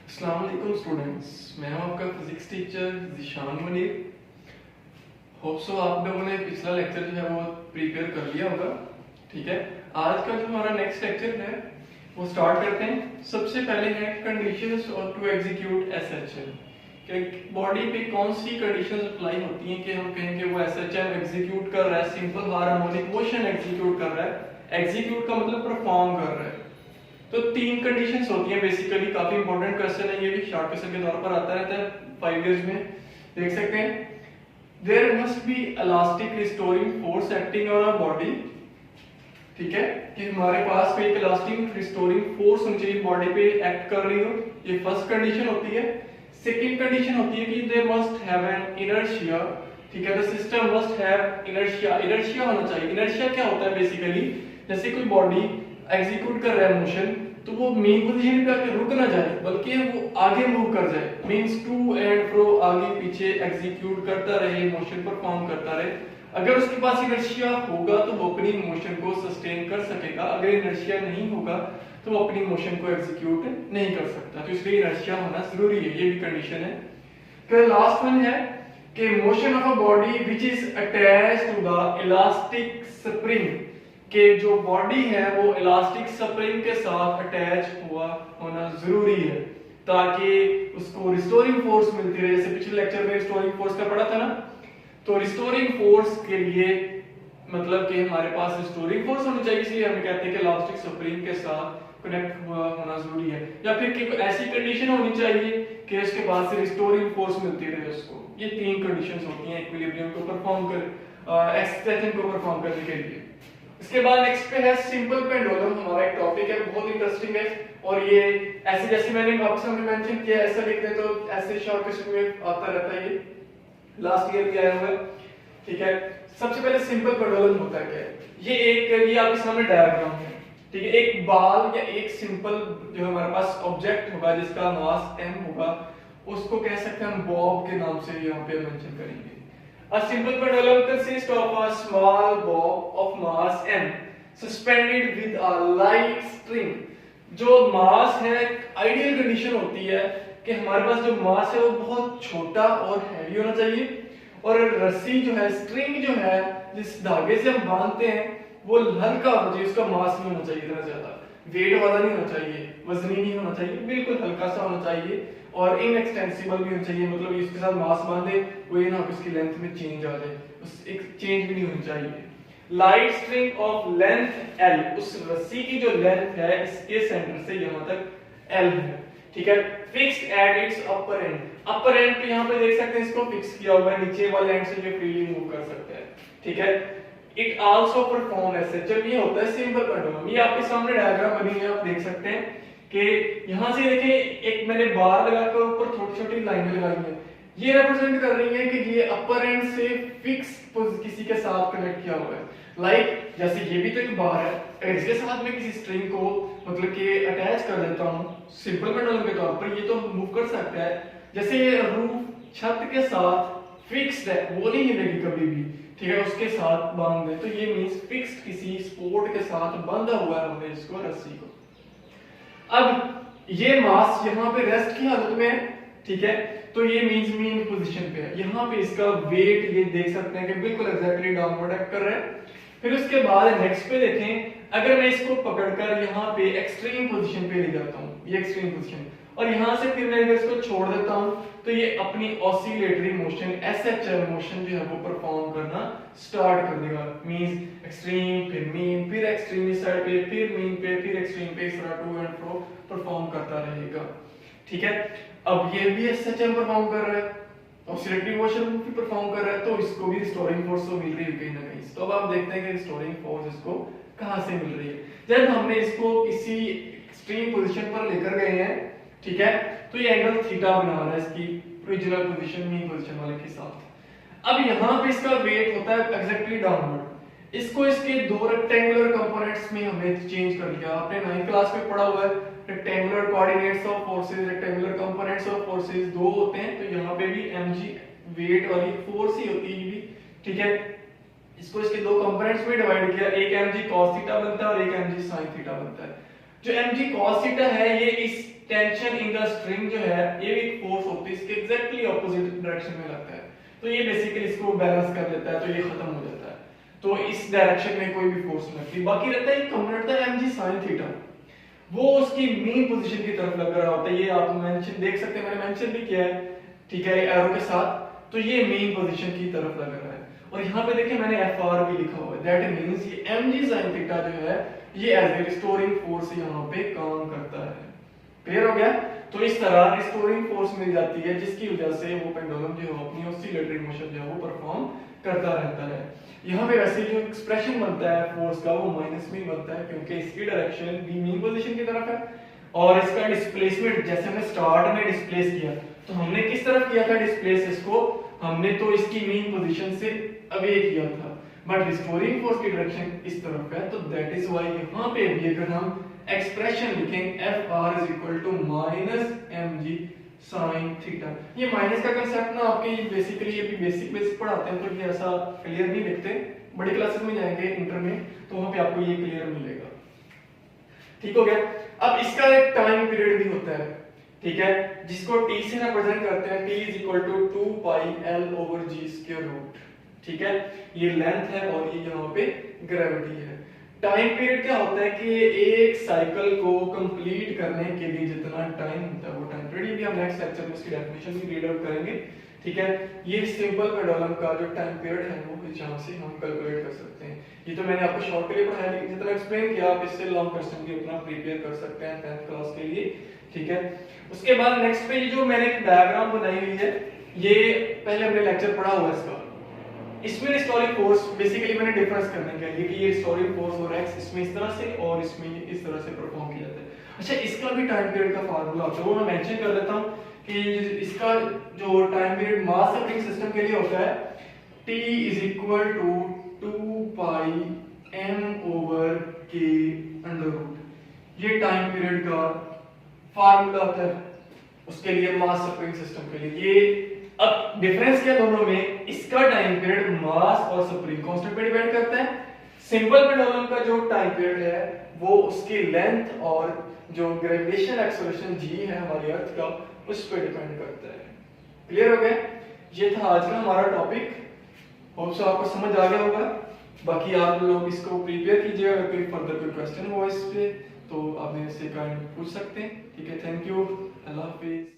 अस्सलाम वालेकुम स्टूडेंट्स, मैं हूं आपका physics teacher Zeeshan Munir. Hope so आप लोगों ने पिछला लेक्चर जो है वो प्रिपेयर कर लिया होगा। ठीक है, आज का जो हमारा नेक्स्ट लेक्चर है वो स्टार्ट करते हैं। सबसे पहले है कंडीशंस और टू एग्जीक्यूट एसएचएम कि बॉडी पे कौन सी कंडीशंस अप्लाई होती हैं कि हम कहें कि वो एसएचएम एग्जीक्यूट कर रहा है, सिंपल हार्मोनिक मोशन एग्जीक्यूट कर रहा है। एग्जीक्यूट का मतलब परफॉर्म कर रहा है। तो तीन कंडीशंस होती हैं बेसिकली। काफी इंपॉर्टेंट क्वेश्चन है ये भी, शॉर्ट क्वेश्चन के तौर पर आता रहता है 5 इयर्स में, देख सकते हैं। There must be elastic restoring force acting on our body. ठीक है, कि हमारे पास कोई इलास्टिक रिस्टोरिंग फोर्स होनी चाहिए बॉडी पे एक्ट कर रही हो, ये फर्स्ट कंडीशन होती है। सेकंड कंडीशन होती है कि they must have an inertia. ठीक है, the system must have inertia. Inertia होना चाहिए। इनर्शिया क्या होता है बेसिकली, जैसे कोई बॉडी एग्जीक्यूट कर रहा है मोशन, तो वो मेन पोजीशन पे आके रुक ना जाए बल्कि वो आगे मूव कर जाए। मींस टू एंड फ्रो, आगे पीछे एग्जीक्यूट करता रहे, मोशन परफॉर्म करता रहे। अगर उसके पास इनर्शिया होगा तो वो अपनी मोशन को सस्टेन कर सकेगा, अगर इनर्शिया नहीं होगा तो वो अपनी मोशन को एग्जीक्यूट नहीं कर सकता। तो इसलिए इनर्शिया होना जरूरी है, ये भी कंडीशन है। फिर लास्ट वन है कि motion of a body which is attached to the elastic spring, कि जो बॉडी है वो इलास्टिक स्प्रिंग के साथ अटैच हुआ होना जरूरी है ताकि उसको रिस्टोरिंग फोर्स मिलती रहे। जैसे पिछले लेक्चर में रिस्टोरिंग फोर्स का पढ़ा था ना, तो रिस्टोरिंग फोर्स के लिए मतलब कि हमारे पास रिस्टोरिंग फोर्स होनी चाहिए, इसलिए हम कहते हैं कि इलास्टिक स्प्रिंग के साथ कनेक्ट हुआ होना जरूरी है। या फिर कि ऐसी कंडीशन होनी चाहिए कि उसके बाद से रिस्टोरिंग फोर्स मिलती रहे उसको। ये तीन कंडीशंस होती हैं इक्विलिब्रियम को परफॉर्म कर एक्सटेंशन को परफॉर्म करने के लिए। इसके बाद नेक्स्ट पे है सिंपल पेंडुलम। हमारा एक टॉपिक है, बहुत इंटरेस्टिंग है। और ये ऐसे जैसे मैंने आपके सामने मेंशन किया, ऐसा लिख दे तो ऐसे शॉर्ट क्वेश्चन में आता रहता है, ये लास्ट ईयर भी आया हुआ है। ठीक है, सबसे पहले सिंपल पेंडुलम होता है क्या है? ये आपके सामने डायग्राम है। ठीक है, एक बाल या एक सिंपल जो हमारे पास ऑब्जेक्ट होगा जिसका मास m होगा, उसको कह सकते हैं हम बॉब के नाम से यहाँ पे मेंशन करेंगे। A simple pendulum consists of a small bob of mass m suspended with a light string। जो मास है, आइडियल कंडीशन होती है कि हमारे पास जो मास है वो बहुत छोटा और हैवी होना चाहिए, और रस्सी जो है, स्ट्रिंग जो है, जिस धागे से हम बांधते हैं वो हल्का होना चाहिए। उसका मास नहीं होना चाहिए इतना ज्यादा, वेट वाला नहीं होना चाहिए, वजनी नहीं होना चाहिए, बिल्कुल हल्का सा होना चाहिए और इनएक्सटेंसिबल भी होना चाहिए। मतलब इसके साथ मास बांधे वो ये ना उसकी लेंथ में चेंज आ जाए, उस एक चेंज भी नहीं होनी चाहिए। Light string of length L, उस रस्सी की जो लेंथ है इसके सेंटर से यहां तक L है। ठीक है, fixed at its upper and. Upper and पे यहां पे देख सकते हैं इसको फिक्स किया हुआ है, नीचे वाले एंड से ये फ्रीली मूव कर सकते हैं। ठीक है, इट आल्सो परफॉर्म ऐसे। जब ये होता है सिंपल पेंडुलम, ये आपके सामने डायग्राम बनी है, आप देख सकते हैं कि यहां से देखिए एक मैंने बार लगाकर ऊपर छोटी छोटी लाइनें लगाई हैं, ये रिप्रेजेंट कर रही है कि ये अपर एंड से फिक्स किसी के साथ कनेक्ट किया हुआ है। लाइक जैसे ये भी तो एक बार है, अगर इसके साथ में किसी स्ट्रिंग को मतलब कि अटैच कर देता हूं सिंपल पेंडुलम के तौर पर, ये तो मूव कर सकता है। जैसे ये रूफ छत के साथ फिक्स्ड है, वो नहीं हिलेगी कभी भी। ठीक है, उसके साथ बांध दे तो ये मींस फिक्स्ड किसी सपोर्ट के साथ बंधा हुआ है हमने इसको, रस्सी को। अब ये मास यहाँ पे रेस्ट की हालत में है। ठीक है, तो ये मींस मीन पोजीशन पे है। यहाँ पे इसका वेट ये देख सकते हैं कि बिल्कुल एग्जैक्टली डाउनवर्ड एक्ट कर रहा है। फिर उसके बाद नेक्स्ट पे देखें, अगर मैं इसको पकड़कर यहाँ पे एक्सट्रीम पोजीशन पे ले जाता हूँ, ये एक्सट्रीम पोजीशन, और यहाँ से फिर मैं इसको छोड़ देता हूँ तो ये अपनी ऑसिलेटरी मोशन एसएचएम मोशन जो है वो परफॉर्म करना स्टार्ट कर देगा। मींस एक्सट्रीम फिर मीन, फिर एक्सट्रीम इस साइड पे, फिर मीन पे, फिर एक्सट्रीम पे, इस तरह टू एंड फ्रो परफॉर्म करता रहेगा। ठीक है, अब ये भी एसएचएम परफॉर्म कर रहा है, ऑसिलेटरी मोशन भी परफॉर्म कर रहा है, तो इसको भी रिस्टोरिंग फोर्स तो मिल रही है कहीं ना कहीं। तो अब आप देखते हैं कि रिस्टोरिंग फोर्स इसको कहां से मिल रही है। जब हमने इसको किसी एक्सट्रीम पोजीशन पर लेकर गए हैं, ठीक है, तो ये एंगल थीटा बना रहा है इसकी ओरिजिनल पोजीशन मीन पोजीशन वाले के साथ। अब यहाँ पे इसका वेट होता है एग्जैक्टली डाउनवर्ड। इसको इसके दो रेक्टेंगुलर कंपोनेंट्स में हमने चेंज कर लिया। आपने 9th क्लास में पढ़ा हुआ है rectangular coordinates of forces, rectangular components of forces दो होते हैं, तो यहाँ पे भी mg वेट वाली फोर्स ही होती है भी। ठीक है, इसको इसके दो कंपोनेंट्स में डिवाइड किया, एक mg cos थीटा बनता है और एक mg sin थीटा बनता है। जो mg cos थीटा है ये इस टेंशन इन द स्ट्रिंग जो है ये भी एक फोर्स होती है, इसके एग्जैक्टली ऑपोजिट डायरेक्शन में लगता है, तो ये बेसिकली इसको बैलेंस कर देता है, तो ये खत्म हो जाता है। तो इस डायरेक्शन में कोई भी फोर्स नहीं लगती, बाकी रहता है एक कंपोनेंट था mg sin थीटा, वो उसकी मीन पोजीशन की तरफ लग रहा होता है। ये आप मेंशन देख सकते हैं, मैंने मेंशन भी किया है, ठीक है, एरो के साथ। तो ये मीन पोजीशन की तरफ लग रहा है, और यहाँ पे देखिए मैंने fr भी लिखा हुआ है, दैट मींस ये mg sin थीटा जो है ये एज ए रिस्टोरिंग फोर्स यहाँ पे काम करता है। क्लियर हो गया? तो इस तरह रिस्टोरिंग फोर्स मिल जाती है, जिसकी वजह से वो पेंडुलम जो है अपनी ऑसिलेटरी मोशन जो है वो परफॉर्म करता रहता है। यहाँ पे वैसे जो एक्सप्रेशन बनता है फोर्स का वो माइनस में बनता है, क्योंकि इसकी डायरेक्शन भी मीन पोजीशन की तरफ है, और इसका डिस्प्लेसमेंट जैसे हमने स्टार्ट में डिस्प्लेस किया, तो हमने किस तरफ किया था डिस्प्लेस इसको, हमने तो इसकी मीन पोजीशन से अवे किया था, बट रिस्टोरिंग फोर्स की डायरेक्शन इस तरफ है, तो दैट इज व्हाई यहाँ पे भी अगर हम एक्सप्रेशन लिखेंगे Fr is equal to minus mg sin theta. ये माइनस का कांसेप्ट ना आपके बेसिकली ये भी बेसिक पढ़ाते हैं, तो ये ऐसा क्लियर नहीं लिखते, बड़ी क्लासेस में जाएंगे इंटर में तो वहां पे आपको ये क्लियर मिलेगा। ठीक हो गया? अब इसका एक टाइम पीरियड भी होता है, ठीक है, जिसको t से रिप्रेजेंट करते हैं, t is equal to 2 pi l over g square root, ठीक है, ये लेंथ है और ये यहाँ पे ग्रेविटी है। टाइम पीरियड क्या होता है कि एक साइकिल को कंप्लीट करने के लिए जितना टाइम होता है वो टाइम पीरियड, भी हम नेक्स्ट लेक्चर में इसकी डेफिनेशन भी रीड आउट करेंगे, ठीक है। ये सिंपल पेंडुलम का जो टाइम पीरियड है वो यहाँ से हम कैलकुलेट कर सकते हैं। ये तो मैंने आपको शॉर्ट के लिए पढ़ाया, लेकिन जितना एक्सप्लेन किया आप इससे लॉन्ग क्वेश्चन भी अपना प्रिपेयर कर सकते हैं 10th क्लास के लिए, ठीक है। उसके बाद नेक्स्ट पे जो मैंने एक डायग्राम बनाई हुई है, ये पहले हमने लेक्चर पढ़ा हुआ है इसका, इसमें रिस्टोरिंग फोर्स बेसिकली मैंने डिफरेंस करने के लिए कि ये रिस्टोरिंग फोर्स और एक्स इसमें इस तरह से और इसमें इस तरह से परफॉर्म किया जाता है। अच्छा, इसका भी टाइम पीरियड का फार्मूला होता है, वो मैं मेंशन कर देता हूं कि इसका जो टाइम पीरियड मास सेपरेटिंग सिस्टम के लिए होता है t is equal to 2 pi m over k under root, ये टाइम पीरियड का फार्मूला होता है उसके लिए, मास सेपरेटिंग सिस्टम के लिए। ये अब डिफरेंस क्या दोनों में, इसका टाइम पीरियड मास और सुप्रीम कांस्टेंट पे डिपेंड करता है, सिंपल पेंडुलम का जो टाइम पीरियड है वो उसकी लेंथ और जो ग्रेविटेशनल एक्सेलरेशन g है हमारी अर्थ का उस पे डिपेंड करता है। क्लियर हो गया? ये था आज का हमारा टॉपिक, होप सो आपको समझ आ गया होगा। बाकी आप लोग इसको प्रिपेयर कीजिएगा, अगर कोई फर्दर कोई क्वेश्चन हो इस पे तो आप मेरे से पूछ सकते हैं, ठीक है। Thank you, Allah Hafiz.